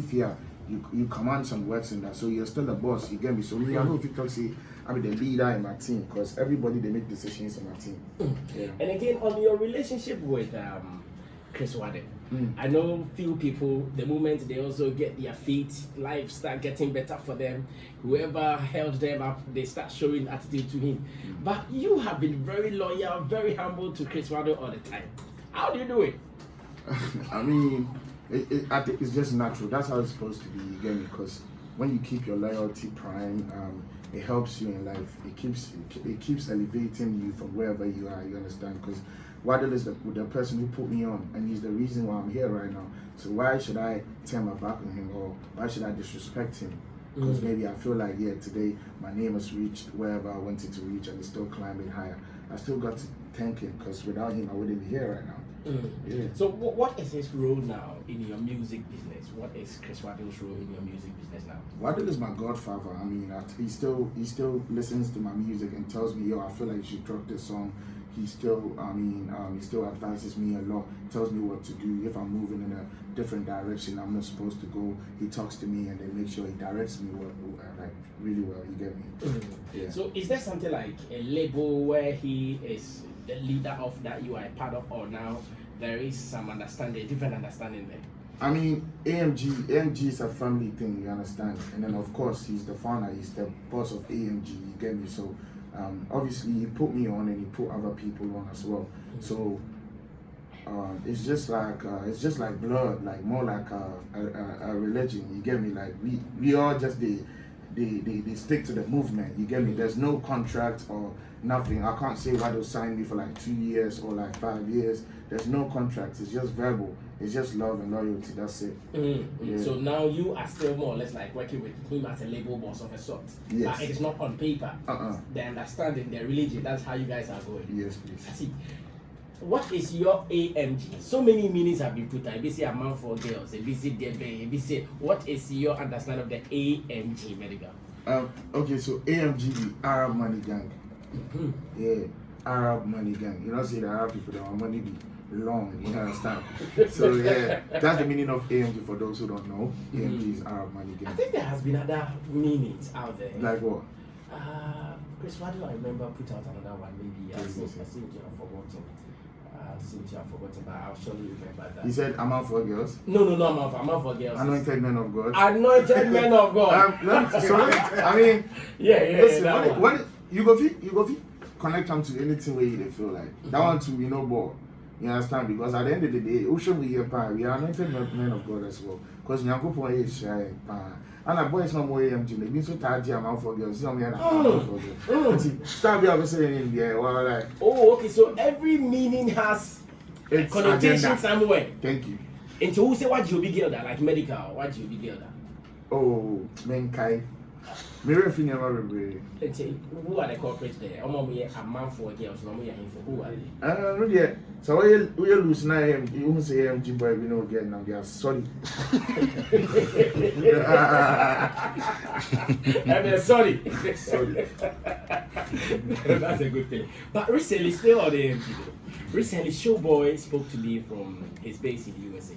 fear. You command some works in that, so you're still the boss. You get me? So me, I know if you can say I'm the leader in my team, because everybody they make decisions in my team. Yeah. And again, on your relationship with Chris Wade, I know few people, the moment they also get their feet, life start getting better for them. Whoever held them up, they start showing attitude to him. But you have been very loyal, very humble to Chris Wade all the time. How do you do it? I mean, I think it's just natural. That's how it's supposed to be. You get me? Because when you keep your loyalty prime, it helps you in life. It keeps elevating you from wherever you are. You understand? Because Waddle is the person who put me on, and he's the reason why I'm here right now. So why should I turn my back on him, or why should I disrespect him? Because maybe I feel like, yeah, today my name has reached wherever I wanted to reach, and it's still climbing higher. I still got to thank him, because without him I wouldn't be here right now. Yeah. So what is his role now in your music business? What is Chris Waddle's role in your music business now? Waddle is my godfather. I mean, he still listens to my music and tells me, yo, I feel like you should drop this song. He still advises me a lot, tells me what to do. If I'm moving in a different direction I'm not supposed to go, he talks to me and then make sure he directs me like really well. You get me? Yeah. So is there something like a label where he is the leader of that you are a part of, or now there is some understanding, different understanding there? I mean, AMG is a family thing, you understand? And then of course he's the founder, he's the boss of AMG, you get me? So obviously he put me on and he put other people on as well. So it's just like blood, like more like a religion, you get me? Like we all just they stick to the movement, you get me? There's no contract or nothing. I can't say why they'll sign me for like 2 years or like 5 years. There's no contract. It's just verbal. It's just love and loyalty. That's it. Yeah. So now you are still more or less like working with him as a label boss of a sort. Yes. But it is not on paper. The understanding, the religion, that's how you guys are going. Yes, please. I see. What is your AMG? So many meanings have been put on. They say a man for girls, they say they say. What is your understanding of the AMG medical? Okay, so AMG, the Arab Money Gang. Yeah, Arab Money Gang. You know, say the Arab people, their money be long, you understand? So yeah, that's the meaning of AMG for those who don't know. AMG is Arab Money Gang. I think there has been other meanings out there. Like what? Chris, why do I remember put out another one? Maybe I seem to have forgotten. But I'll surely remember that. He said, I'm out for girls? No, I'm out for girls. Anointed men of God. Anointed men of God. I mean, listen, when you go connect them to anything where you feel like. That one too, ball. You understand? Because at the end of the day, we are anointed men of God as well. Because Nyankopon is shy. And a boy is not more AMG. They've been so tired, I'm out for girls. See how many out for girls. Start be saying in there. Well, like. Oh, okay. So every meaning has a connotation somewhere. Thank you. And so who say what you be girl that like medical? What you be girl that? Oh, Menkai. Mirror Finia, who are the corporates there? A man for girls, no more for who are they? No, yeah. So we lose now. You won't say AMG boy, we know again now. They are sorry. I mean, sorry. That's a good thing. But recently, still on the AMG. Recently, Showboy spoke to me from his base in the USA,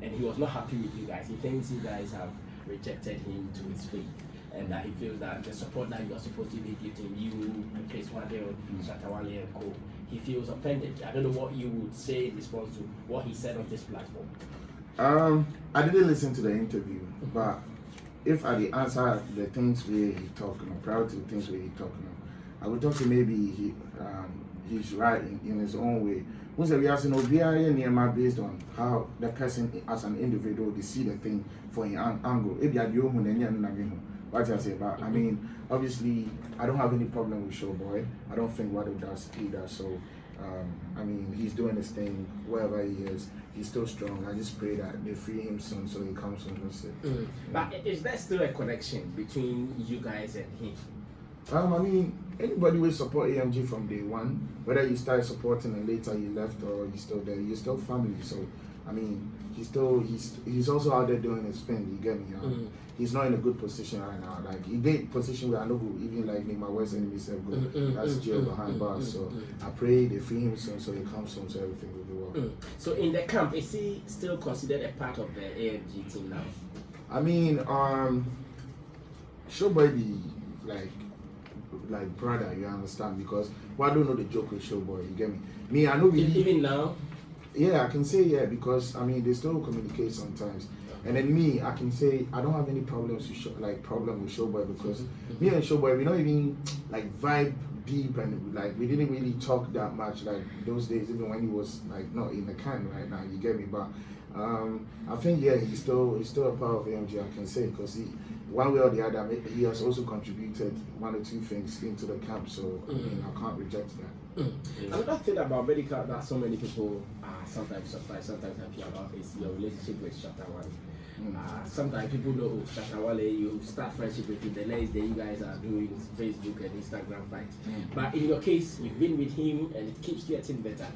and he was not happy with you guys. He thinks you guys have rejected him to his fate. And that he feels that the support that you are supposed to be giving you, Chris Wade, Shatawale and Co., he feels offended. I don't know what you would say in response to what he said on this platform. I didn't listen to the interview, but if I answer the things where he talking, I'm proud to the things where he talking, I would talk to maybe he's right in his own way. Once we are saying based on how the person as an individual they see the thing for an angle. What I say about, I mean, obviously, I don't have any problem with Showboy. I don't think what he does either. So, I mean, he's doing his thing wherever he is. He's still strong. I just pray that they free him soon so he comes home. That's it. But is there still a connection between you guys and him? I mean, anybody will support AMG from day one. Whether you start supporting and later you left or you're still there, you're still family. So, I mean, he's also out there doing his thing. You get me? He's not in a good position right now. Like he did position where I know who even like make my worst enemy self good. That's jail behind bars. So I pray they free him soon so he comes home so everything will be well. So in the camp, is he still considered a part of the AMG team now? I mean, Showboy be like brother, you understand? Because I don't know the joke with Showboy, you get me? Me, I know Even now. Yeah, I can say yeah because I mean they still communicate sometimes. And then me, I can say I don't have any problems with problem with Showboy because me and Showboy we don't even like vibe deep and like we didn't really talk that much like those days even when he was like not in the can right now, you get me? But I think yeah he's still a part of AMG, I can say, because he one way or the other he has also contributed one or two things into the camp, so I mean I can't reject that. Another thing about medical that so many people are sometimes surprised, sometimes happy about is your relationship with Shatawale. Sometimes people know Shatawale, you start friendship with him, the next day you guys are doing Facebook and Instagram fights. But in your case, you've been with him and it keeps getting better.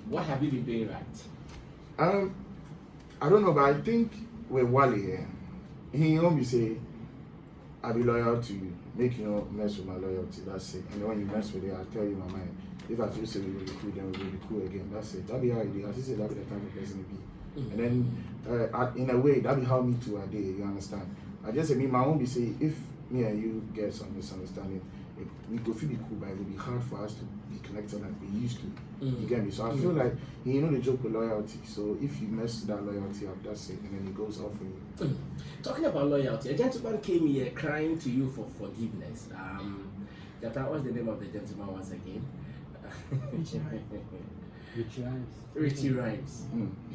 What have you been doing right? I don't know, but I think with Wally here, he always say, I'll be loyal to you, make you not mess with my loyalty, that's it. And when you mess with it, I'll tell you my mind. If I feel say we will be cool, then we will be cool again. That's it. That'll be how it is. As you say, that'll be the type of person to be. And then, in a way, that'll be how me too are there, you understand? I just say, me, my own be say, if me and you get some misunderstanding, we go feel be cool, but it will be hard for us to be connected like we used to. You get me? So I feel like, you know the joke with loyalty. So if you mess that loyalty up, that's it. And then it goes off for you. Talking about loyalty, a gentleman came here crying to you for forgiveness. What's the name of the gentleman once again? Richie Rhymes.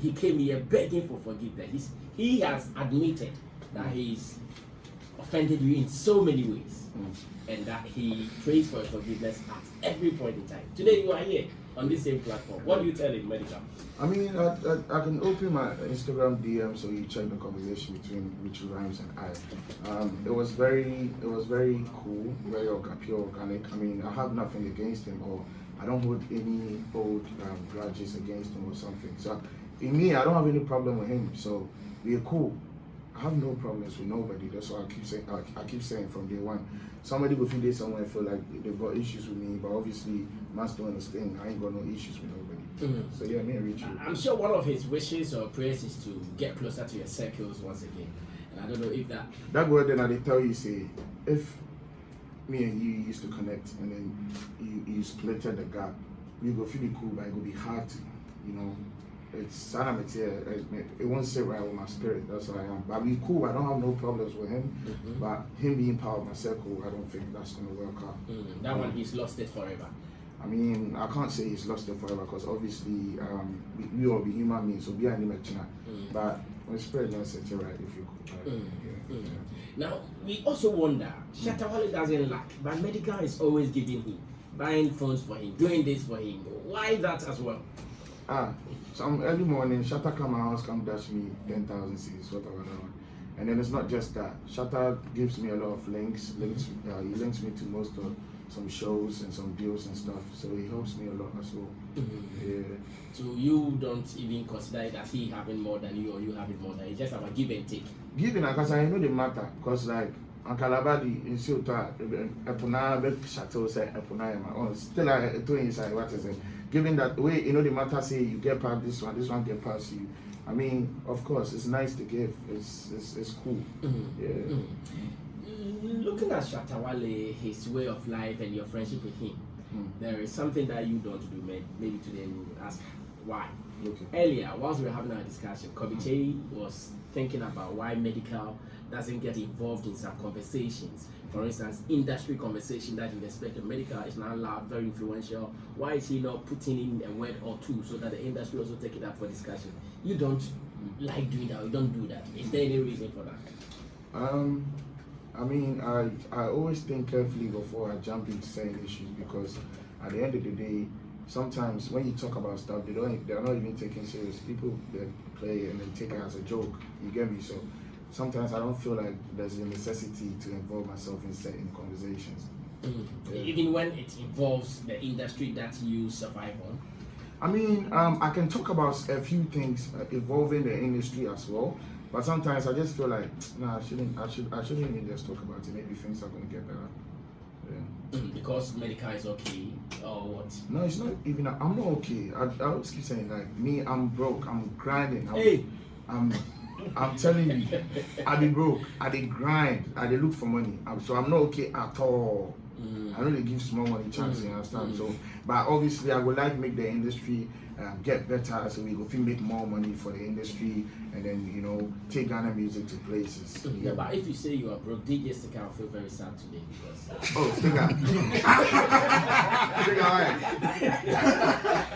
He came here begging for forgiveness. He has admitted that he's offended you in so many ways, and that he prays for forgiveness at every point in time. Today you are here on this same platform. What do you tell him, Medical? I mean, I can open my Instagram DM so you check the conversation between Richie Rhymes and I. It was very cool, very pure organic. I mean, I have nothing against him, or I don't hold any old grudges against him or something. So in me, I don't have any problem with him. So we're cool. I have no problems with nobody. That's why I keep saying from day one. Somebody will feel they somewhere feel like they've got issues with me, but obviously must understand I ain't got no issues with nobody. So yeah, me and Richie. I'm sure one of his wishes or prayers is to get closer to your circles once again. And I don't know if that word then I tell you say if me and you used to connect and then you splitted the gap, we go feel cool, but it will be hard to, you know. It's it won't sit right with my spirit. That's what I am. But we cool. I don't have no problems with him. But him being part of my circle, I don't think that's gonna work out. That one, he's lost it forever. I mean, I can't say he's lost it forever because obviously we all be human beings, so we are in But my spirit don't set it right if you could. Now we also wonder, Shatawale doesn't lack, but medical is always giving him, buying phones for him, doing this for him. Why that as well? Some early morning, Shatta come my house, come dash me 10,000 C's, whatever. And then it's not just that. Shatta gives me a lot of links. He links me to most of some shows and some deals and stuff. So he helps me a lot as well. Yeah. So you don't even consider it as he having more than you or you having more than you. It's just about give and take. Giving, because I know the matter. Because like, on Calabadi in Silta, Epuna, Chateau, say Epuna, still I do inside what is it? Given that way, you know the matter say you get past this one get past you. I mean, of course, it's nice to give. It's cool. Looking at Shatawale, his way of life and your friendship with him, there is something that you don't do. Maybe today we'll ask why. Okay. Earlier, whilst we were having our discussion, Kobiche was thinking about why medical doesn't get involved in some conversations. For instance, industry conversation that in expect medical is now loud, very influential. Why is he not putting in a word or two so that the industry also take it up for discussion? You don't like doing that, you don't do that. Is there any reason for that? I mean, I always think carefully before I jump into certain issues because at the end of the day, sometimes when you talk about stuff, they're not even taking serious. People that play and then take it as a joke. You get me? So sometimes I don't feel like there's a necessity to involve myself in certain conversations. Even when it involves the industry that you survive on? I mean, I can talk about a few things involving the industry as well, but sometimes I just feel like, nah, I shouldn't even just talk about it. Maybe things are going to get better. Yeah. Because medical is okay, or what? No, it's not even, I'm not okay. I always keep saying like, me, I'm broke, I'm grinding. I'm telling you, I be broke, I dey grind, I dey look for money. So I'm not okay at all. I know they give small money chance, you understand? So, but obviously I would like to make the industry get better, so we go make more money for the industry, and then take Ghana music to places. Yeah, but if you say you are broke, DJ Sticker will feel very sad today because. Oh, Sticker. Sticker, why?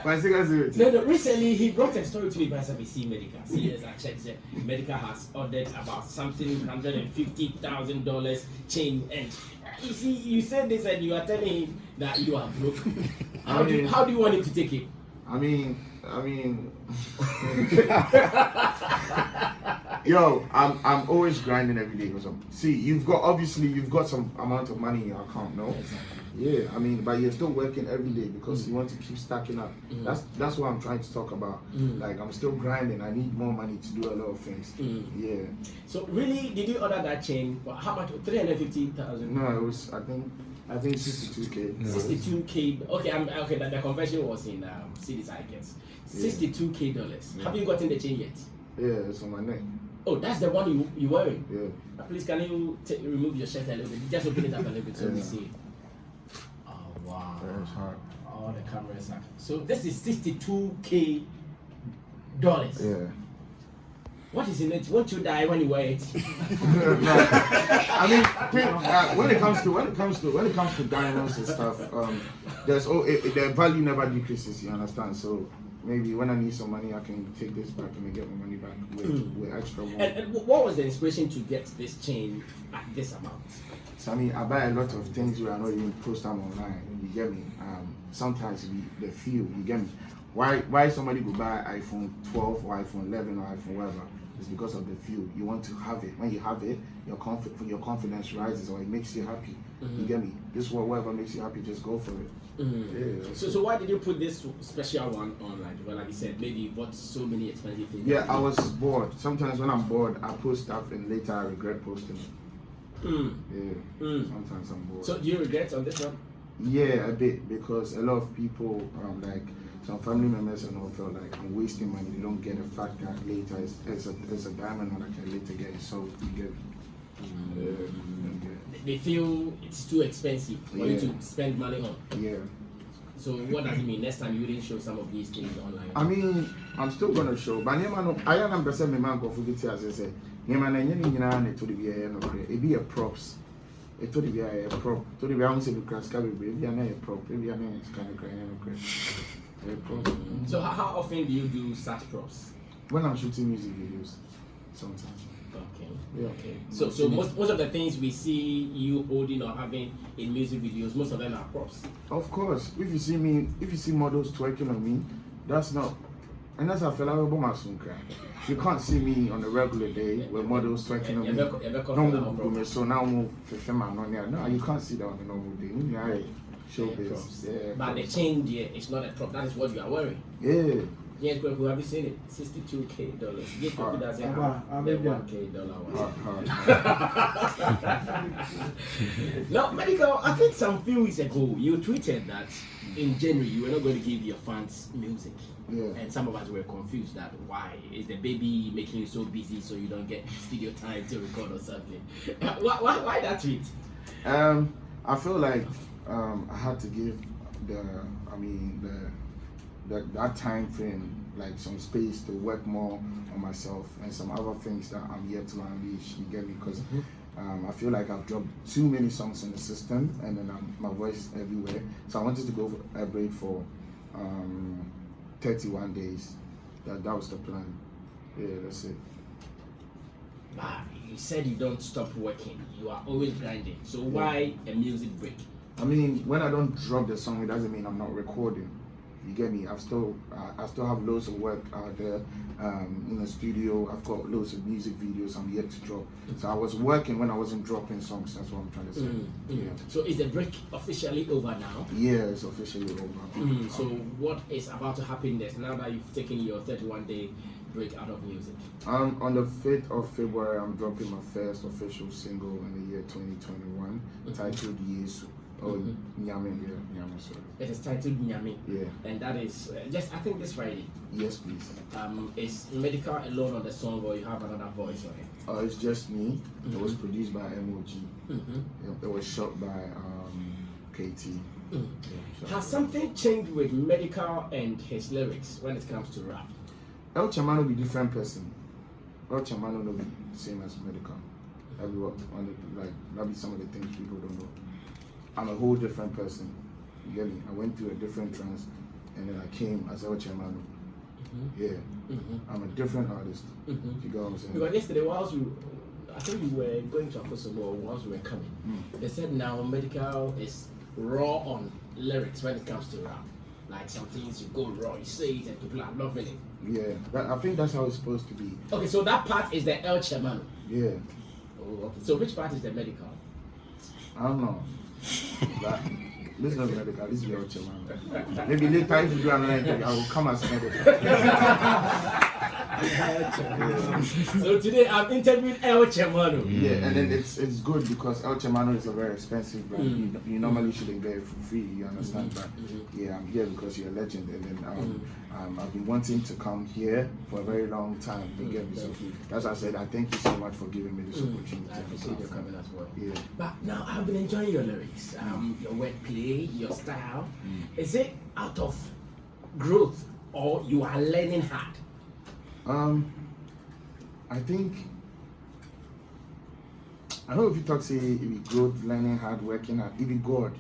Why Sticker's doing it? No, recently he brought a story to me by SBC Medical. Yes, I checked it. Medical has ordered about something $150,000 chain, and you see, you said this and you are telling him that you are broke. How do you want him to take it? I mean, yo, I'm always grinding every day because you've got some amount of money in your account, no? Exactly. Yeah, I mean, but you're still working every day because you want to keep stacking up. That's what I'm trying to talk about. Like, I'm still grinding. I need more money to do a lot of things. Yeah. So really, did you order that chain for how much? 350,000. No, it was I think 62K. 62K. Okay, okay. The conversion was in cities, I guess. $62K. Yeah. Have you gotten the chain yet? Yeah, it's on my neck. Oh, that's the one you wearing. Yeah. Please, can you remove your shirt a little bit? Just open it up a little bit so we see. Oh wow. That's hard. All the cameras are. So this is $62K. Yeah. What is in it? Won't you die when you wear it? No. I mean, when it comes to diamonds and stuff, the value never decreases. You understand? So maybe when I need some money, I can take this back and then get my money back with extra more. And what was the inspiration to get this chain at this amount? Sammy, I buy a lot of things where I not even post them online. You get me? Sometimes the feel. You get me? Why somebody go buy iPhone 12 or iPhone 11 or iPhone whatever? It's because of the feel. You want to have it. When you have it, your confidence rises, or it makes you happy. You get me? This one, whatever makes you happy, just go for it. Yeah. So why did you put this special one on? Like you said, maybe you bought so many expensive things. Yeah, I was bored. Sometimes when I'm bored, I post stuff and later I regret posting it. Yeah. Sometimes I'm bored. So do you regret on this one? Yeah, a bit, because a lot of people, like some family members and all, felt like I'm wasting money. They don't get the fact that later it's a diamond and I can later get it. So you get They feel it's too expensive for you to spend money on. Yeah. So what does it mean? Next time you didn't show some of these things online? I mean, I'm still gonna show, but I am percent my man go forget as I say. Nema na nyeni nyina na to the be no kre. E be a props. It to the be a prop. To the be I say because ka be be na a prop. Be na kind of no kre. So how often do you do such props? When I'm shooting music videos, sometimes. Okay. Yeah. Okay. So most of the things we see you holding or having in music videos, most of them are props. Of course, if you see models twerking on me, that's not. And that's a fella about my son cry. You can't see me on a regular day with models twerking on me. No, so now move for no, you can't see that on a normal day. Showbiz. Yeah. But the chain here is not a prop. That is what you are wearing. Yeah. Yes, but have you seen it? $62K. Get people that say the $1K one. Now, medical. I think some few weeks ago you tweeted that in January you were not going to give your fans music. Yeah. And some of us were confused that why is the baby making you so busy so you don't get studio time to record or something? Why that tweet? I feel like I had to give that time frame, like some space to work more on myself and some other things that I'm yet to unleash. You get me? Because I feel like I've dropped too many songs in the system, and then my voice is everywhere. So I wanted to go for a break for 31 days. That was the plan. Yeah, that's it. But you said you don't stop working. You are always grinding. So why a music break? I mean, when I don't drop the song, it doesn't mean I'm not recording. You get me? I still have loads of work out there in the studio. I've got loads of music videos I'm yet to drop. So I was working when I wasn't dropping songs. That's what I'm trying to say. Yeah. So is the break officially over now? Yeah, it's officially over. So what is about to happen next now that you've taken your 31-day break out of music? On the 5th of February, I'm dropping my first official single in the year 2021, titled Yesu. Oh, Nyame, Nyame, sorry. It is titled Nyame. Yeah. And that is just, I think, this Friday. Yes, please. Is Medical alone on the song, or you have another voice on it? It's just me. It was produced by MOG. It was shot by KT. Has something changed with Medical and his lyrics when it comes to rap? El Chamano be different person. El Chamano no be same as Medical. That be what that be some of the things people don't know. I'm a whole different person. You get me? I went through a different trance, and then I came as El Chamano. Yeah, I'm a different artist. You get what I'm saying? Because yesterday, I think we were going to Akosomo once we were coming. They said now Medical is raw on lyrics when it comes to rap. Like some things you go raw, you say it, and people are loving it. Yeah, I think that's how it's supposed to be. Okay, so that part is the El Chamano. Yeah. Oh, okay. So which part is the Medical? I don't know. This is not Medical, this is El Chamano. Maybe later if you do another interview, I will come as Medical. So today I've interviewed El Chamano. Yeah, and then it's good because El Chamano is a very expensive brand. You normally shouldn't get it for free, you understand? But yeah, I'm here because you're a legend, and then I've been wanting to come here for a very long time. You get me? So that's why I said I thank you so much for giving me this opportunity. I appreciate you coming as well. Yeah. But now I've been enjoying your lyrics, your wordplay, your style. Is it out of growth or you are learning hard? I think I know if you talk say it be growth, learning hard, working hard, it be God.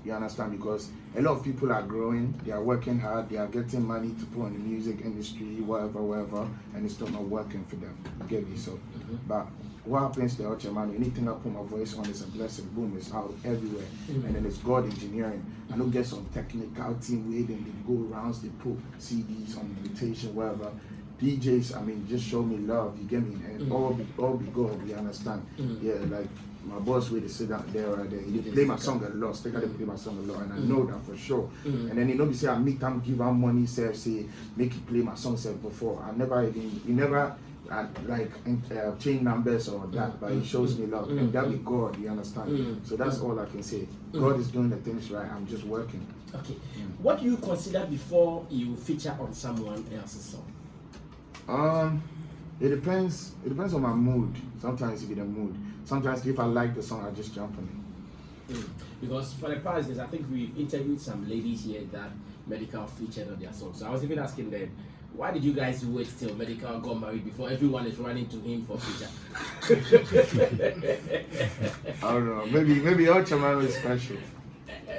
You understand? Because a lot of people are growing, they are working hard, they are getting money to put on the music industry, whatever, and it's still not working for them. You get me? So, but what happens to El Chamano? Anything I put my voice on is a blessing. Boom, it's out everywhere, and then it's God engineering. I don't get some technical team where they go around, they put CDs on invitation, whatever. DJs, I mean, just show me love, you get me? And all be God, you understand? Yeah, like my boss where they sit down there right there, he play my song a lot, they play my song a lot, and I know that for sure. And then you know, they say I meet them, give them money, say make you play my song before. I never change numbers or that, but he shows me love, and that be God, you understand? So that's all I can say. God is doing the things right, I'm just working. Okay. What do you consider before you feature on someone else's song? It depends on my mood. Sometimes it be the mood. Sometimes if I like the song, I just jump on it. Because for the past days, I think we've interviewed some ladies here that Medical featured on their song. So I was even asking them, why did you guys wait till Medical got married before everyone is running to him for feature? I don't know. Maybe El Chamano is special.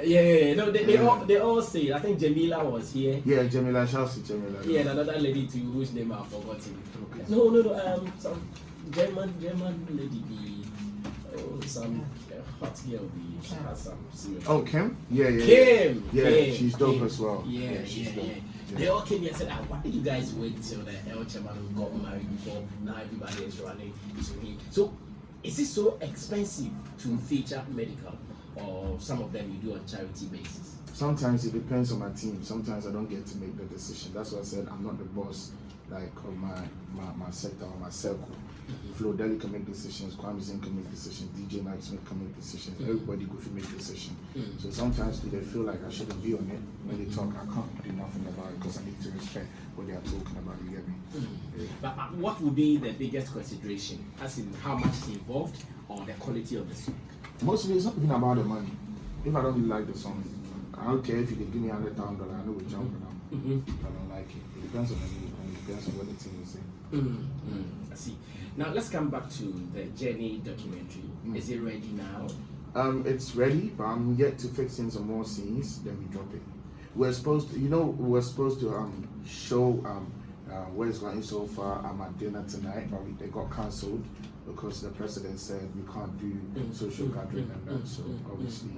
Yeah. No, they all say. I think Jamila was here. Yeah, Jamila, shout out to Jamila. Yeah, and another lady too, whose name I've forgotten. Okay. No. Some German lady. Some hot girl. She has some serious. Oh, Kim? Yeah. Kim. She's dope as well. Yeah. They all came here and said, why did you guys wait till the El Chamano got married before now everybody is running to him? So, is it so expensive to feature Medical? Or some of them you do on charity basis? Sometimes it depends on my team. Sometimes I don't get to make the decision. That's why I said I'm not the boss like of my sector or my circle. Flo Deli can make decisions, Kwame Zin can make decisions, DJ Night Smith can make decisions, everybody go to make decisions. So sometimes they feel like I shouldn't be on it. When they talk, I can't do nothing about it because I need to respect what they are talking about, you get me? Yeah. But what would be the biggest consideration? As in how much is involved or the quality of the song? Mostly it's not even about the money. If I don't really like the song, I don't care if you can give me $100,000, I know we're jumping out. I don't like it. It depends on the need and it depends on what the team is saying. I see. Now let's come back to the Journey documentary. Is it ready now? It's ready, but I'm yet to fix in some more scenes, then we drop it. We're supposed to show where it's going so far. I'm at dinner tonight, but they got cancelled because the president said we can't do social gathering and that. So obviously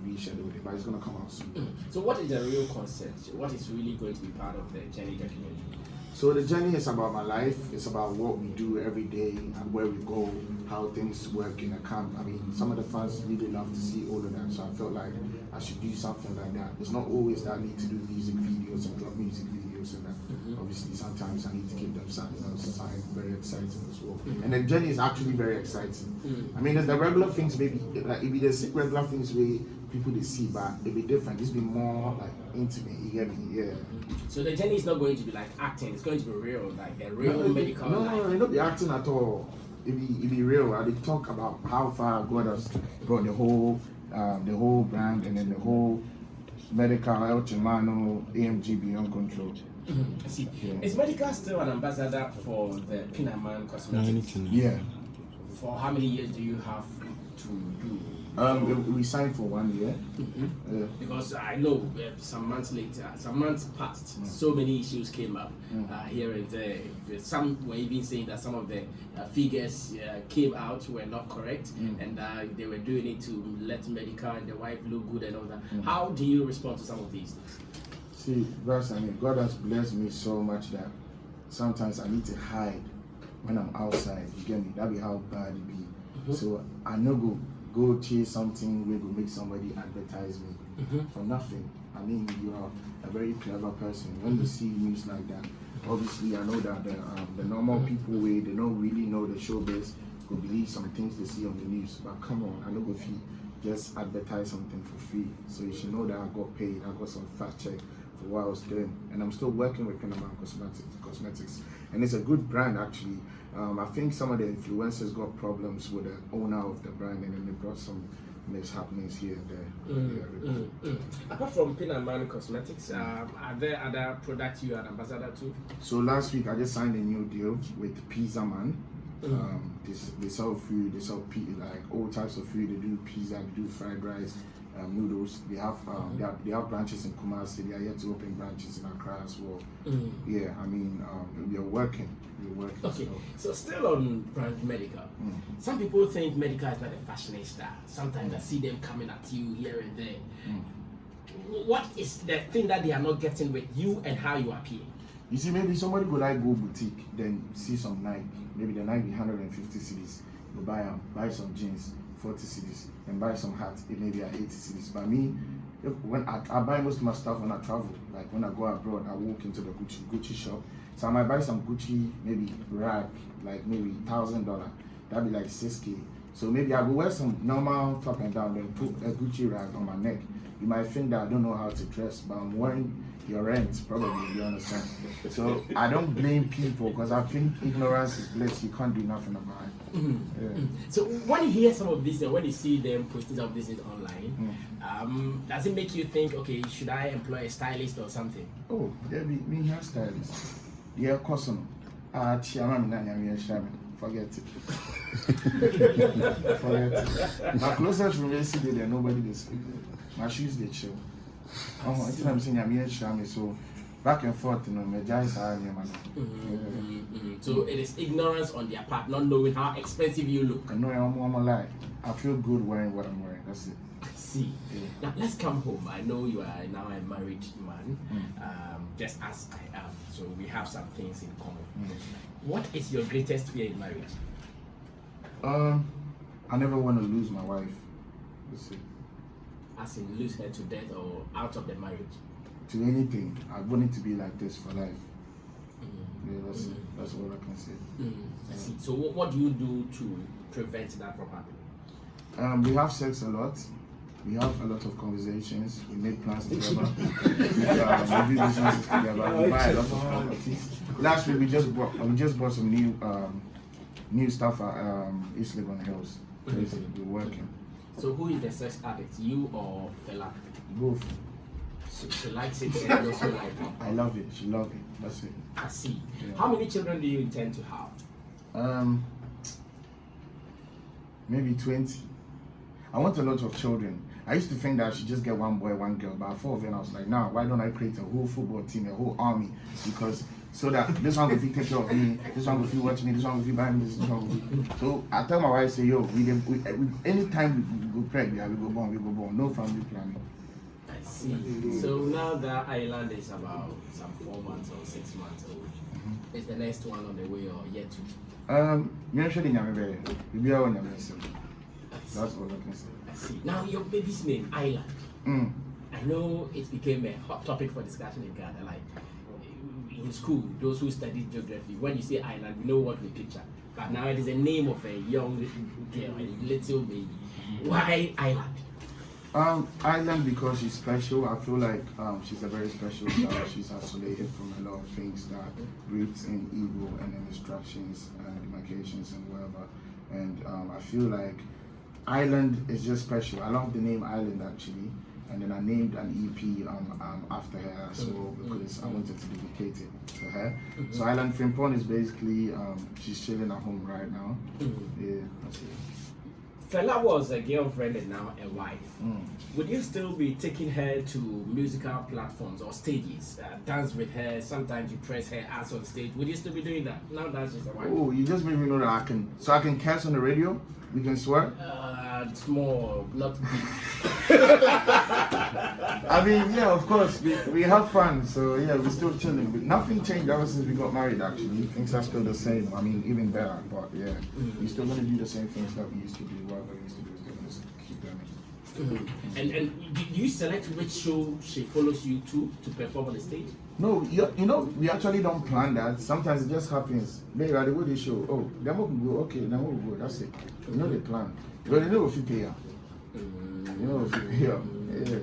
we rescheduled it, but it's gonna come out soon. So what is the real concept? What is really going to be part of the Journey documentary? So the journey is about my life. It's about what we do every day and where we go, how things work in a camp. I mean, some of the fans really love to see all of that, so I felt like I should do something like that. It's not always that I need to do music videos and drop music videos and that. Obviously, sometimes I need to keep them something very exciting as well. And the journey is actually very exciting. I mean, there's the regular things, maybe like it be the regular things where people they see, but it be different. It's be more like intimate. You get me? Yeah. So the journey is not going to be like acting. It's going to be real, like the real medical life. No, not be acting at all. It be real. I did talk about how far God has brought the whole brand and then the whole medical, El Chimano, AMG Beyond Control. I see. Yeah. Is Medical still an ambassador for the Pinaman Cosmetics? Yeah. For how many years do you have to do? We signed for 1 year. Because I know some months later, some months passed, so many issues came up here and there. Some were even saying that some of the figures came out were not correct, and they were doing it to let Medical and the wife look good and all that. How do you respond to some of these things? See, Bros, I mean, God has blessed me so much that sometimes I need to hide when I'm outside. You get me? That be how bad it be. So I know go chase something where go make somebody advertise me for nothing. I mean, you are a very clever person. When you see news like that, obviously I know that the normal people where they don't really know the showbiz go believe some things they see on the news. But come on, I know if you just advertise something for free, so you should know that I got paid. I got some fat check for what I was doing, and I'm still working with Pinaman Cosmetics, and it's a good brand actually. I think some of the influencers got problems with the owner of the brand, and then they brought some mishappenings here and there. Apart from Pinaman Cosmetics, are there other products you are an ambassador to? So last week I just signed a new deal with Pizza Man. They sell food, they sell like all types of food. They do pizza, they do fried rice, noodles. They have branches in Kumasi. They are yet to open branches in Accra as well. Yeah, I mean, we're working. Okay, so still on brand Medical. Some people think Medical is not a fashionista. Sometimes I see them coming at you here and there. What is the thing that they are not getting with you and how you appear? You see, maybe somebody go like go boutique, then see some Nike. Maybe the Nike 150 cedis. Go buy some jeans, 40 cedis, and buy some hats. It may be at 80 cedis. But me, when I buy most of my stuff when I travel, like when I go abroad, I walk into the Gucci shop. So I might buy some Gucci, maybe rag, like maybe $1,000. That'd be like 6K. So maybe I will wear some normal top and down, then put a Gucci rag on my neck. You might think that I don't know how to dress, but I'm wearing your rent, probably, you understand. So I don't blame people because I think ignorance is bliss. You can't do nothing about it. So when you hear some of this and when you see them posting some of this online, does it make you think, okay, should I employ a stylist or something? Oh, there be me hairstylist. Yeah, custom. Forget it. Forget it. My closest relative there, nobody they speak. My shoes they chill. I'm saying I'm here, so back and forth, you know, my guys are here, man. So it is ignorance on their part, not knowing how expensive you look. No, I'm a lie. I feel good wearing what I'm wearing. That's it. I see. Now let's come home. I know you are now a married man, just as I am. So we have some things in common. What is your greatest fear in marriage? I never want to lose my wife. That's it. As in lose her to death or out of the marriage? To anything. I want it to be like this for life. Yeah, that's all I can say. I see. So what do you do to prevent that from happening? We have sex a lot. We have a lot of conversations. We make plans together. We do businesses together. We buy a lot of properties. Last week we just bought some new stuff at East Legon Hills. We're working. So who is the sex addict, you or Fela? Both. She likes it and you also like it. I love it. She loves it. That's it. I see. Yeah. How many children do you intend to have? Maybe 20. I want a lot of children. I used to think that I should just get one boy, one girl, but 4 of them I was like, nah, why don't I create a whole football team, a whole army? Because so that this one will take care of me, this one will watch me, this one will buy me, this one will. So I tell my wife, say, yo, we anytime we go pregnant, we go born, no family planning. I I see. So now that island is about some 4 months or 6 months old, is the next one on the way or yet to? Usually, we are on the message. That's all I can say. I see. Now your baby's name, Island. I know it became a hot topic for discussion in Ghana. Like in school, those who studied geography, when you say island, we know what we picture. But now it is a name of a young girl, a little baby. Why Island? Island because she's special. I feel like she's a very special child. She's isolated from a lot of things that roots in evil and then destructions and demarcations and whatever. And I feel like Island is just special. I love the name Island actually. And then I named an EP after her as well because I wanted to dedicate it to her. So Island Frimpong is basically she's chilling at home right now. Yeah, that's it. Fela was a girlfriend and now a wife. Would you still be taking her to musical platforms or stages, dance with her? Sometimes you press her ass on stage. Would you still be doing that now that she's a wife? Oh, you just made me know that I can. So I can curse on the radio. We can swear. It's more not deep. I mean, yeah, of course, we have fun. So yeah, we're still chilling. But nothing changed ever since we got married. Actually, things are still the same. I mean, even better. But yeah, we're still gonna do the same things that we used to do. Whatever we used to do, we're gonna keep doing it. And do you select which show she follows you to perform on the stage? No, you know, we actually don't plan that. Sometimes it just happens. They are the way they show. Oh, then we'll go. Okay, then we'll go. That's it. You know they plan. But you know if you pay her. You know if you pay her. Yeah.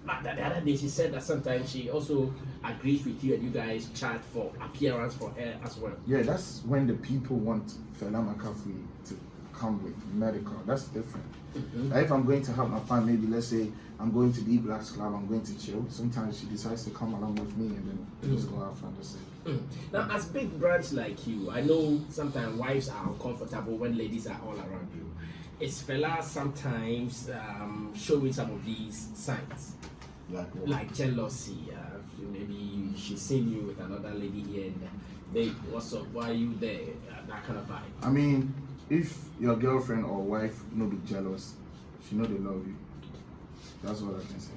But the other day she said that sometimes she also agrees with you and you guys chat for appearance for her as well. Yeah, that's when the people want Fela McCaffrey to come with medical. That's different. Like if I'm going to help my fam, maybe let's say I'm going to the Black's Club, I'm going to chill. Sometimes she decides to come along with me and then we just go out and that's it. Now, as big brands like you, I know sometimes wives are uncomfortable when ladies are all around you. Is Fela sometimes showing some of these signs? Like jealousy, maybe she's seen you with another lady here and babe, what's up, why are you there, that kind of vibe. I mean, if your girlfriend or wife no be jealous, she know they love you. That's all I can say.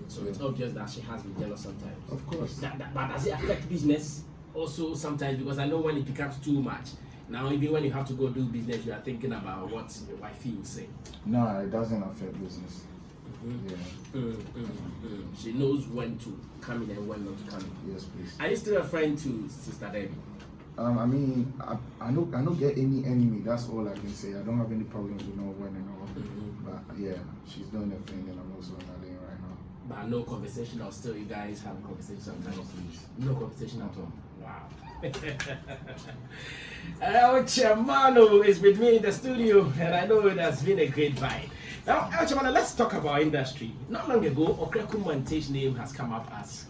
So it's obvious that she has been jealous sometimes. Of course. But does it affect business also sometimes? Because I know when it becomes too much, now even when you have to go do business, you are thinking about what your wife will say. No, it doesn't affect business. She knows when to come in and when not to come in. Yes, please. Are you still a friend to Sister Debbie? I mean, I don't get any enemy. That's all I can say. I don't have any problems with no one and all. But yeah, she's doing her thing and I'm also on that lane right now. But no conversation, or still you guys have a conversation sometimes? No, please. No conversation at all. Wow. El Chamano is with me in the studio, and I know it has been a great vibe. Now, El Chamano, let's talk about industry. Not long ago, Okreku Mante's name has come up as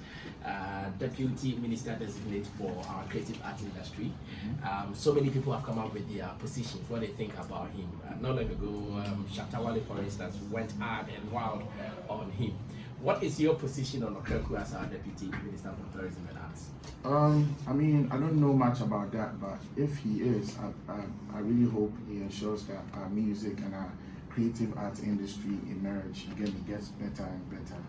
Deputy Minister Designate for our creative art industry. So many people have come up with their positions, what they think about him. Not long ago, Shatawale, for instance, went hard and wild on him. What is your position on Okreku as our Deputy Minister for Tourism and Arts? I mean, I don't know much about that, but if he is, I really hope he ensures that our music and our creative art industry emerge again, it gets better and better.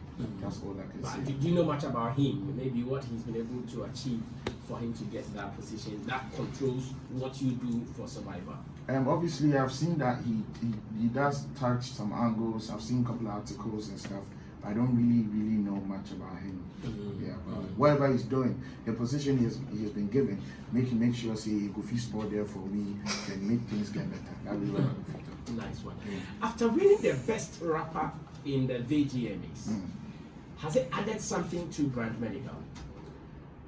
That's all I can say. Do you know much about him? Maybe what he's been able to achieve for him to get that position that controls what you do for Survivor? Obviously, I've seen that he does touch some angles. I've seen a couple of articles and stuff. I don't really know much about him. Whatever he's doing, the position he has been given, make sure say go fit sport there for me and make things get better. That'll be what Nice one. After winning the best rapper in the VGMAs, has it added something to brand medical?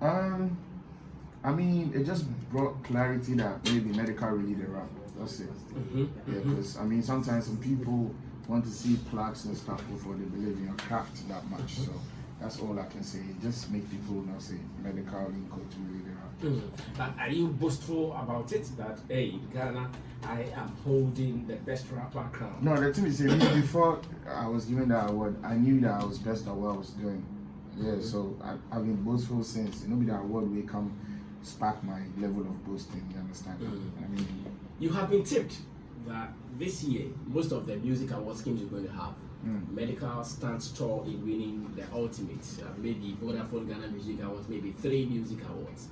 I mean, it just brought clarity that maybe medical really the rap. That's it. Yeah, because I mean, sometimes some people want to see plaques and stuff before they believe in your craft that much. So that's all I can say. Just make people not say medical link to really the rap. But are you boastful about it that hey, Ghana, I am holding the best rapper crown? No, the thing is, before I was given that award, I knew that I was best at what I was doing. Yeah, so I've been boastful since. You know, that award will come spark my level of boasting. You understand? I mean, you have been tipped that this year most of the music award schemes you're going to have Medikal stands tall in winning the ultimate, maybe Vodafone Ghana Music Awards, maybe 3 music awards.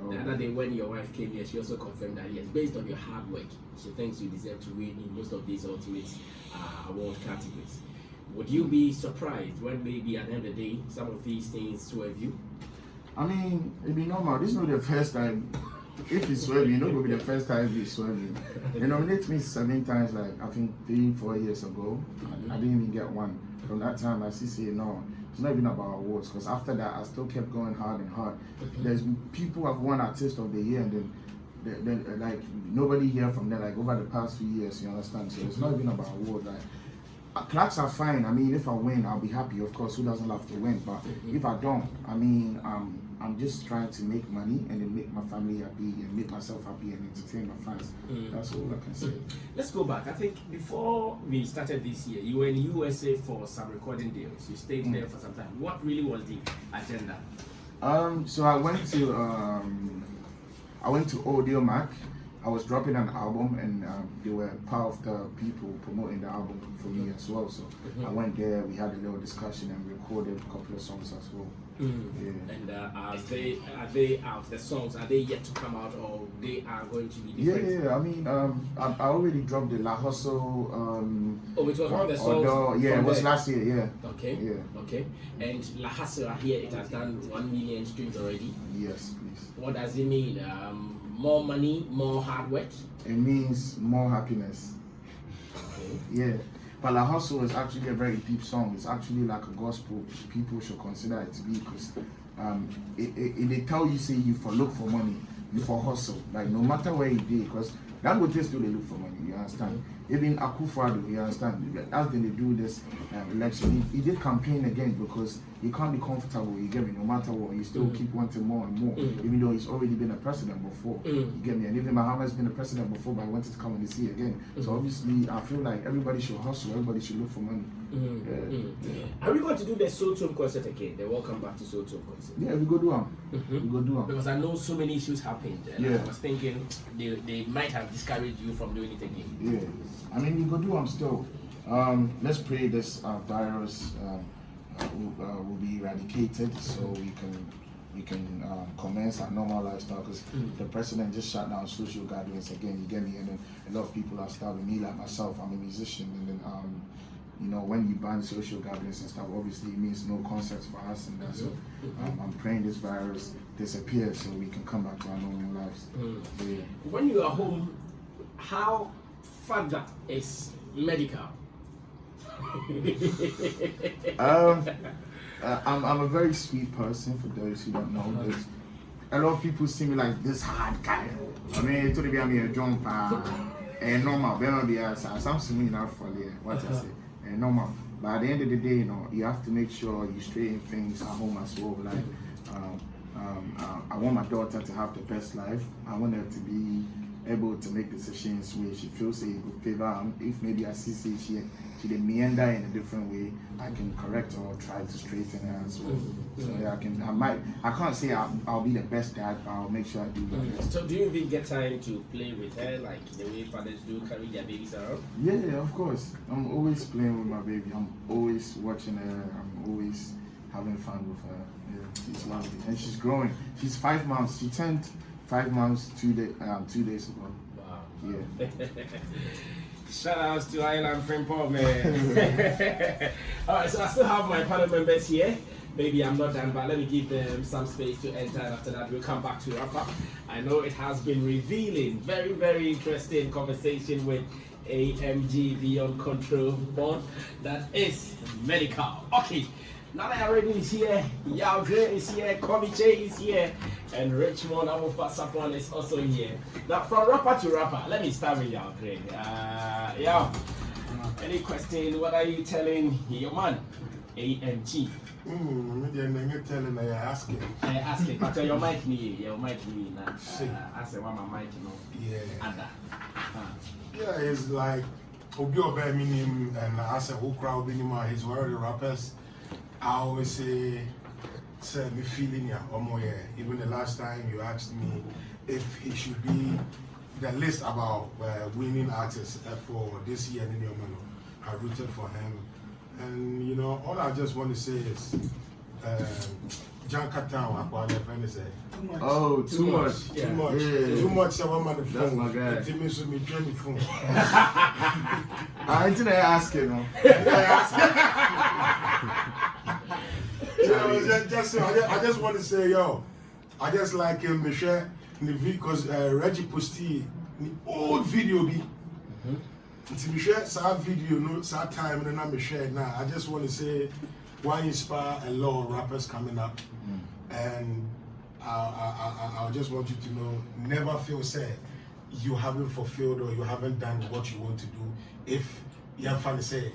The other day when your wife came here, she also confirmed that yes, based on your hard work, she thinks you deserve to win in most of these ultimate award categories. Would you be surprised when maybe at the end of the day, some of these things swerve you? I mean, it'd be normal. This is not the first time. If it's swerving, it will be the first time it's swerving. They nominated me 7 times, like I think 3-4 years ago. I didn't even get one. From that time, I still say no. It's not even about awards, because after that, I still kept going hard and hard. There's people who have won Artist of the Year, and then like nobody hear from them like over the past few years. You understand? So it's not even about awards. Like clocks are fine. I mean, if I win, I'll be happy. Of course, who doesn't love to win? But if I don't, I mean, I'm just trying to make money and then make my family happy and make myself happy and entertain my fans. That's all I can say. Let's go back. I think before we started this year, you were in USA for some recording deals. You stayed there for some time. What really was the agenda? So I went to Audio Mac. I was dropping an album, and they were part of the people promoting the album for me as well. So I went there, we had a little discussion, and recorded a couple of songs as well. Yeah. And are they out? The songs, are they yet to come out, or they are going to be different? Yeah. I mean, I already dropped the La Hustle. It was one of the songs. Yeah, it was last year. Yeah. Okay. Yeah. Okay. And La Hustle, I hear it has done 1 million streams already. Yes, please. What does it mean? More money, more hard work? It means more happiness. Okay. Yeah. But La Hustle is actually a very deep song. It's actually like a gospel. People should consider it to be, because they tell you, say you for look for money, you for hustle. Like no matter where you did, because that would just do they look for money, you understand? Even Akufo-Addo, you understand? That's when they do this election. He did campaign again because you can't be comfortable, you get me, no matter what. You still keep wanting more and more, even though he's already been a president before, you get me? And even Muhammad's been a president before, but I wanted to come and see again. So obviously, I feel like everybody should hustle, everybody should look for money. Are we going to do the Soul Tone concert again? The Welcome Back to Soul Tone concert? Yeah, we go do them. We go do them. Because I know so many issues happened, and I was thinking they might have discouraged you from doing it again. Yeah, I mean, we go do them still. Let's pray this virus will be eradicated, so we can commence our normal lifestyle, because the president just shut down social gatherings again, you get me? And then a lot of people are starving. Me, like myself, I'm a musician, and then you know, when you ban social gatherings and stuff, obviously it means no concerts for us and that. So I'm praying this virus disappears so we can come back to our normal lives. Yeah. When you are home, how further is medikal? I'm a very sweet person, for those who don't know. A lot of people see me like this hard guy. I mean, it's going to be a jump and normal. Something enough for what I say. Normal. But at the end of the day, you know, you have to make sure you straighten things at home as well. Like, I want my daughter to have the best life. I want her to be able to make decisions where she feels it would favor. If maybe I see she did meander in a different way, I can correct her or try to straighten her as well. So yeah, I can't say I'll be the best dad, but I'll make sure I do my best. So do you even get time to play with her, like the way fathers do, carry their babies around? Yeah, of course. I'm always playing with my baby. I'm always watching her. I'm always having fun with her. Yeah, she's lovely. And she's growing. She's 5 months. She turned 5 months 2 days ago. Wow. Yeah. Shout outs to Island Friend Paul, man. Alright, so I still have my panel members here. Maybe I'm not done, but let me give them some space to enter, and after that we'll come back to wrap up. I know it has been revealing, very, very interesting conversation with AMG Beyond Control Bond. That is medikal. Okay. Nana already is here, Yao Gray is here, Kobe Che is here, and Richmond Amufasapon is also here. Now, from rapper to rapper, let me start with Yao Gray. Yao, any question? What are you telling your man, AMG? I'm telling I asking. I asking, but your mic me, now. I say, what my mic, you know? Yeah. Yeah, it's like, Obi Obe Minim, and I say, who crowd Minima, he's one of the rappers. I always say me feeling ya omoye. Even the last time you asked me if he should be the list about winning artists for this year in Yomano, I rooted for him. And you know, all I just want to say is, John Katan, what my friend is saying. Oh, too much. Yeah. Too much. Yeah. Too much. I'm on the phone. That's my guy. It means to me, join the phone. I didn't ask you, no. You know, I just want to say, yo, I just like Michelle because Reggie posted the old video be. Until Michelle saw video, no, saw time, and then I'm Michelle now. I just want to say, why inspire a lot of rappers coming up, and I just want you to know, never feel sad you haven't fulfilled or you haven't done what you want to do. If you have fun to say,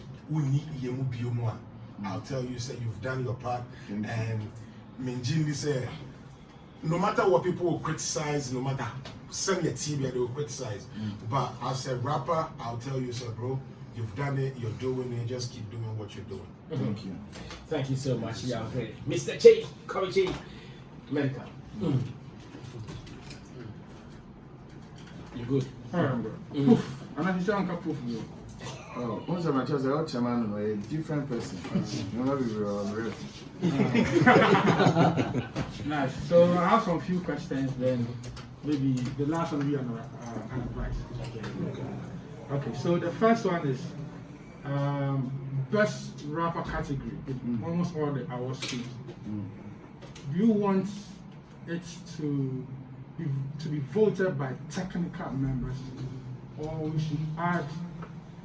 I'll tell you, say you've done your part, and Minjini say, no matter what people will criticize, no matter send your TV they will criticize, but as a rapper, I'll tell you, say, bro, you've done it, you're doing it, just keep doing what you're doing. Thank you. Thank you so much. Yeah, great. Mr. Che, Koichi, Medical. You good? Alright, bro. Poof. I'm not sure I'm poof. Oh, most of my choices are chairman, a different person. You know, we were on real. Nice. So I have some few questions, then maybe the last one will be an advice. Okay, so the first one is best rapper category with almost all the awards schemes. Do you want it to be voted by technical members, or we should add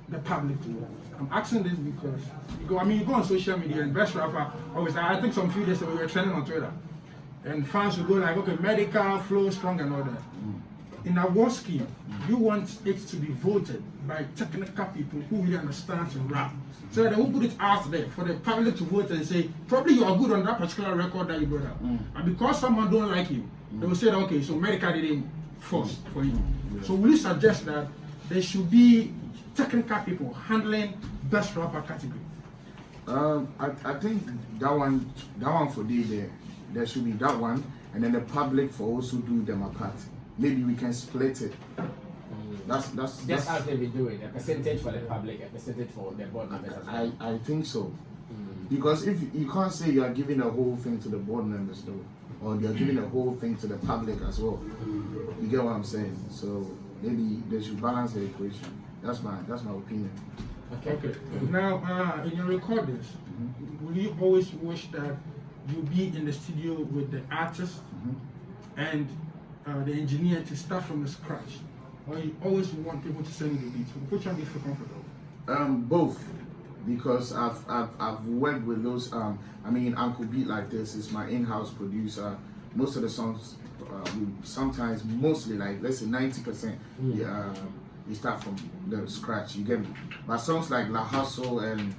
the public to it? I'm asking this because you go on social media and best rapper always. I think some few days ago we were trending on Twitter, and fans will go like, okay, medical, flow, strong, and all that. In a war scheme, you want it to be voted by technical people who really understand to rap, so that they won't put it out there for the public to vote and say, probably you are good on that particular record that you brought up. And because someone don't like you, they will say that, okay, so medical didn't force for you. So will you suggest that there should be technical people handling best rapper category? I think that one for there should be that one, and then the public for also do them apart. Maybe we can split it. That's how they be doing. A percentage for the public, a percentage for the board members as well. I think so. Because if you can't say you are giving the whole thing to the board members though, or you are giving the whole thing to the public as well. You get what I'm saying? So maybe they should balance the equation. That's my opinion. Okay. Now, in your recordings, will you always wish that you be in the studio with the artist and the engineer to start from the scratch, or you always want people to send you the beats? Which one do you feel comfortable? Both, because I've worked with those. Uncle Beat Like This is my in-house producer. Most of the songs, sometimes mostly like let's say 90%, we start from the scratch. You get me? But songs like La Hustle and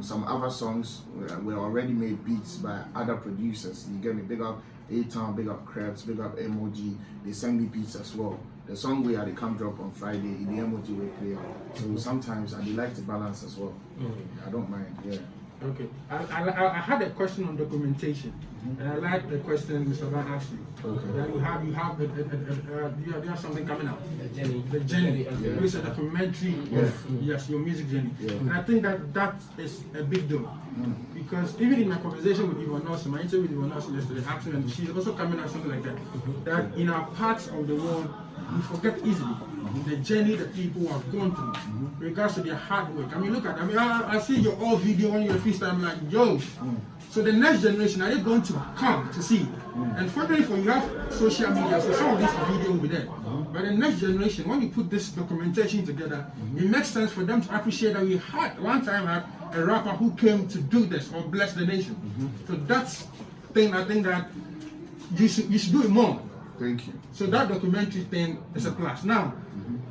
some other songs were already made beats by other producers. You get me? Big up A-Town, big up Krebs, big up Emoji. They send me beats as well. The song we had it come drop on Friday, the Emoji will play. So sometimes I like to balance as well. I don't mind. Yeah. Okay. I had a question on documentation, and I like the question Mr. Van asked you. Okay. That you have something coming out. The journey. Yeah. It's a documentary of your music journey. Yeah. And I think that is a big deal. Because even in my conversation with Yvonne Nelson, my interview with Yvonne Nelson yesterday, actually, and she's also coming out something like that. That in our parts of the world, we forget easily the journey that people have gone through, regards to their hard work. Look at I see your old video on your freestyle, I'm like, yo. So the next generation, are they going to come to see? And fortunately for you have social media, so some of this video will be there. But the next generation, when you put this documentation together, it makes sense for them to appreciate that we had one time had a rapper who came to do this or bless the nation. So that's thing I think that you should do it more. Thank you. So that documentary thing is a plus. Now,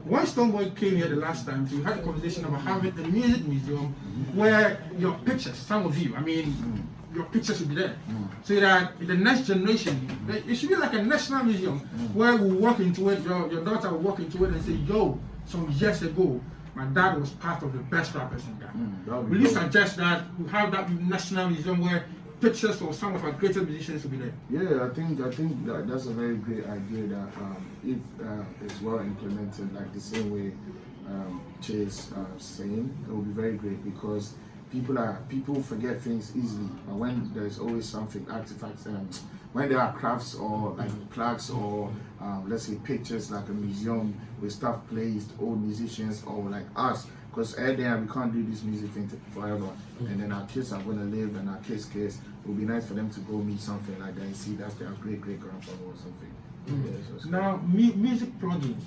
when Stoneboy came here the last time, so we had a conversation about having a music museum where your pictures, some of you, your pictures will be there. So that in the next generation, it should be like a national museum where we walk into it, your daughter will walk into it and say, yo, some years ago, my dad was part of the best rappers in Ghana. Will you suggest that we have that national museum where pictures of some of our greatest musicians will be there? Yeah, I think that's a very great idea that if it's well implemented, like the same way Che is saying, it will be very great because people forget things easily, but when there's always something artifacts, when there are crafts or like plaques or let's say pictures like a museum with stuff placed, old musicians or like us, because there we can't do this music thing forever, and then our kids are gonna live and our kids' it would be nice for them to go meet something like that and see that's their great grandfather or something. Now, music plugins.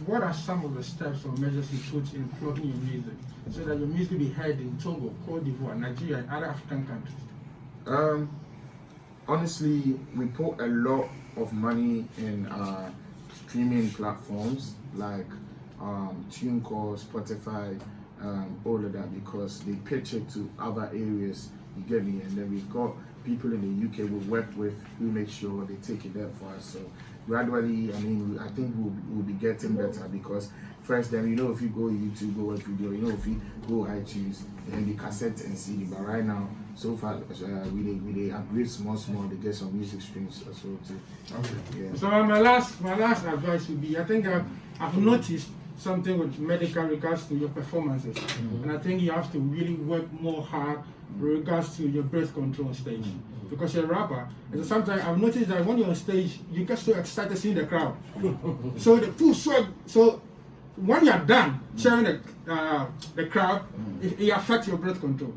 What are some of the steps or measures you put in plugging your music so that your music be heard in Togo, Cote d'Ivoire, Nigeria, and other African countries? Honestly, we put a lot of money in streaming platforms like TuneCore, Spotify, all of that, because they pitch it to other areas. You get me? And then we've got people in the UK we work with who make sure they take it there for us. So gradually, I think we'll be getting better, because first then, if you go YouTube, go what video, if you go iTunes, and the cassette and CD, but right now, so far, we upgrade small, they get some music streams as well too. Okay. Yeah. So my last advice would be, I think I've noticed something with medical regards to your performances, and I think you have to really work more hard with regards to your breath control stage, because you're a rapper, and sometimes I've noticed that when you're on stage, you get so excited seeing the crowd, so the full swag. So when you're done sharing the crowd, it affects your breath control.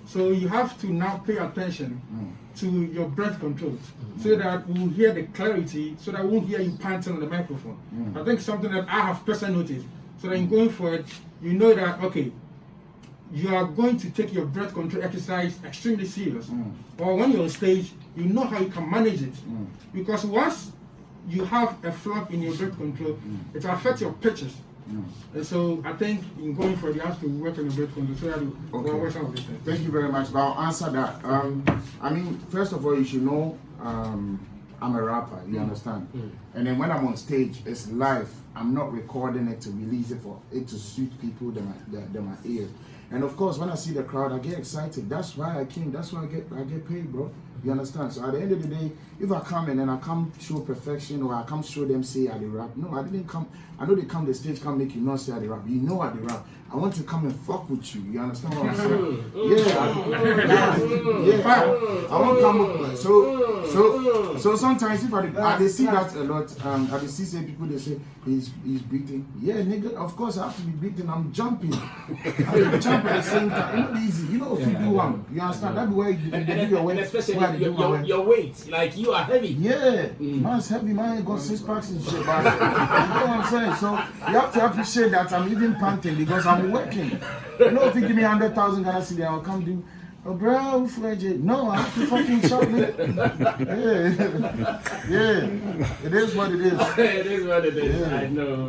So you have to now pay attention to your breath control, so that we'll hear the clarity, so that we won't hear you panting on the microphone. I think something that I have personally noticed, so that in going forward, you know that, okay, you are going to take your breath control exercise extremely serious. Or when you're on stage, you know how you can manage it. Because once you have a flap in your breath control, it will affect your pitches. And so I think in going forward, you have to work on your breath control, so that you work some of this. Thank you very much. But I'll answer that. First of all, you should know I'm a rapper, you understand? And then when I'm on stage, it's live. I'm not recording it to release it for it to suit people that my ears. And of course, when I see the crowd, I get excited. That's why I came. That's why I get paid, bro. You understand? So at the end of the day, if I come and then I come show perfection, or I come show them say I rap. No, I didn't come. I know they come the stage, come make you not say I rap. You know I rap. I want to come and fuck with you. You understand what I'm saying? I won't come up. So sometimes if I see that a lot, I see say people they say he's breathing. Yeah, nigga. Of course I have to be breathing. I'm jumping. I'm jumping at the same time. It's not easy. If you do one, you understand? That's where you do your weight. Especially your weight, like you are heavy. Yeah, man's heavy. Man got 6 packs and shit. But, you know what I'm saying? So you have to appreciate that I'm even panting because I'm working. If you give me 100,000 Ghana cedi, I'll come do. Oh, bro, no, I have to fucking shop it. Yeah, it is what it is. It is what it is. Yeah.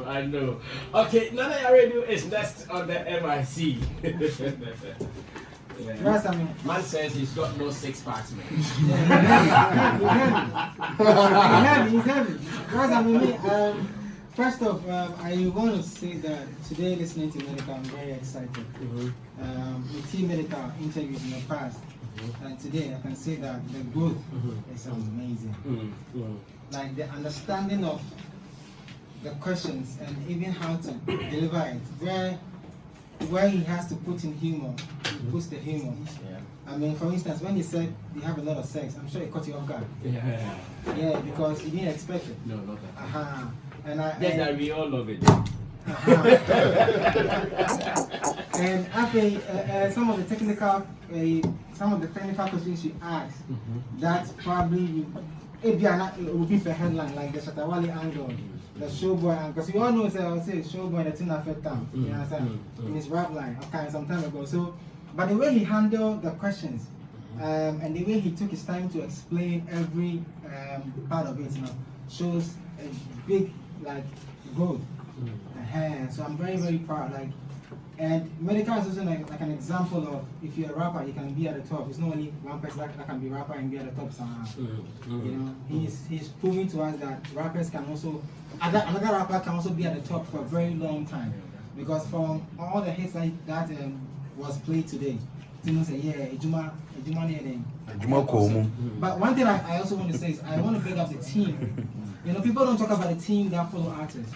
I know. Okay, Nana Radio is next on the MIC. Yeah. Man says he's got no 6 packs, man. He's heavy. First off, I want to say that today, listening to Medikal, I'm very excited. With Team Medikal interviews in the past, and today I can say that the growth is amazing. Like the understanding of the questions and even how to deliver it, where he has to put in humor, he puts the humor. For instance, when he said you have a lot of sex, I'm sure it caught you off guard. Yeah, because you didn't expect it. No, not that. And we all love it. And after some of the technical questions you asked, that's probably it would be for headline, like the Shatawali angle, the showboy, because you all know, I'll say showboy that didn't affect them, you understand? In his rap line, some time ago. So, but the way he handled the questions, and the way he took his time to explain every part of it, shows a big growth. So I'm very, very proud. And Medikal is also like an example of, if you're a rapper, you can be at the top. It's not only one person that can be a rapper and be at the top somehow. He's proving to us that rappers can also, another rapper can also be at the top for a very long time. Because from all the hits that was played today, people say, Ejuma. But one thing I also want to say is, I want to bring up the team. People don't talk about the team that follow artists.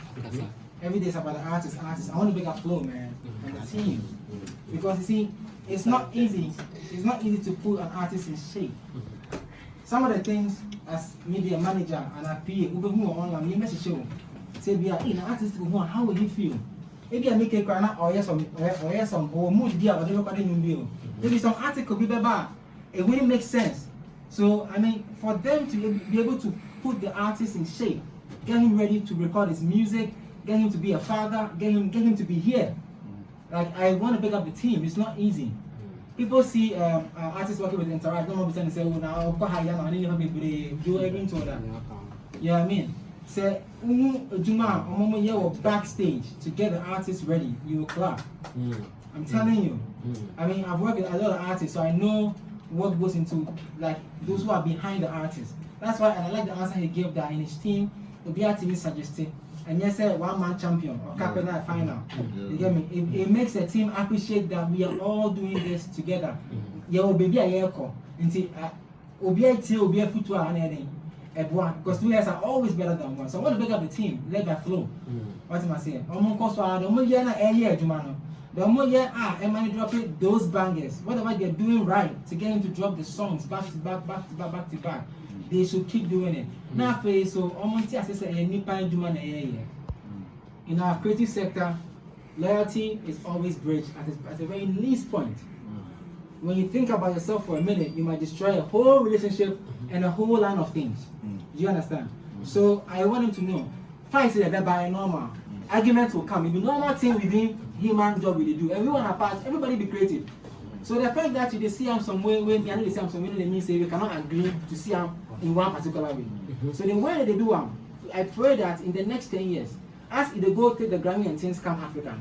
every day is about the artist. I want to big up Flow, man, and the team. Because you see, it's not easy. It's not easy to put an artist in shape. Some of the things, as maybe a manager and a PA, who go online, you message show. Say, be an artist, how will you feel? Maybe I make a cry or yes, or mood deal, or they look at the maybe some article be bad. It wouldn't make sense. So, I mean, for them to be able to put the artist in shape, get him ready to record his music, get him to be a father, get him to be here. Like, I want to pick up the team. It's not easy. People see artists working with Interact, don't want to say, oh, now I'll go higher, I didn't even be do everything to that. You know what I mean? Say, Juma, you're backstage to get the artist ready, you will clap. I'm telling you. I mean, I've worked with a lot of artists, so I know what goes into, like, those who are behind the artist. That's why, and I like the answer he gave that in his team, the BR team is suggested. And yes, a one-man champion or captain final. You get me? It makes the team appreciate that we are all doing this together. Yeah, baby, I hear call. Until Obi footwear and anything. Because 2 years are always better than one. So I want to pick up the team, led by Flow. What am I saying? The more Emma drop it, those bangers, whatever they're doing right to get him to drop the songs back to back. They should keep doing it. Now, so almost as I say, in our creative sector, loyalty is always bridged at the very least point. When you think about yourself for a minute, you might destroy a whole relationship and a whole line of things. Do you understand? So I want him to know, fight is by normal. Arguments will come. If the normal thing within human job we do, everyone apart, everybody be creative. So the fact that you see him somewhere, when you see him somewhere, they mean say we cannot agree to see him in one particular way. So the way they do I pray that in the next 10 years, as they go take the Grammy and things come Africa,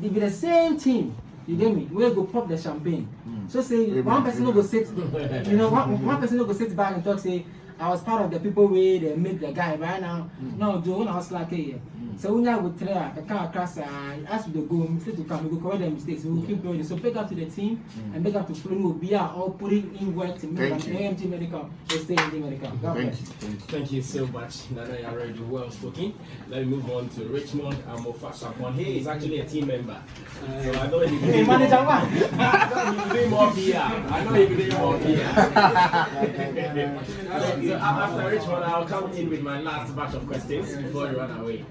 they be the same team. You get me? We'll go pop the champagne. So say one person will go sit, one person will go sit back and talk, say, I was part of the people where they make the guy right now. No, Joe, I was like, hey. So when I would try, the car crash, as we go, mistake to come, we go correct the mistakes. We will keep doing it. So pick up to the team and pick up to Flow. We'll be all putting in work to make an AMT medical. So stay in the medical. Thank you so much. Nana, you're already well spoken. Let me move on to Richmond and Mofasapon. He is actually a team member. So I know he can do more PR. I know he can do more PR. So after Richmond, I'll come in with my last batch of questions before you run away.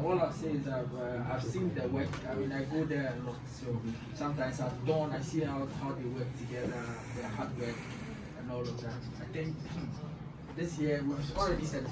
All I'll say is I've seen the work. I mean, I go there a lot. So sometimes at dawn, I see how they work together, their hard work, and all of that. I think this year we've already said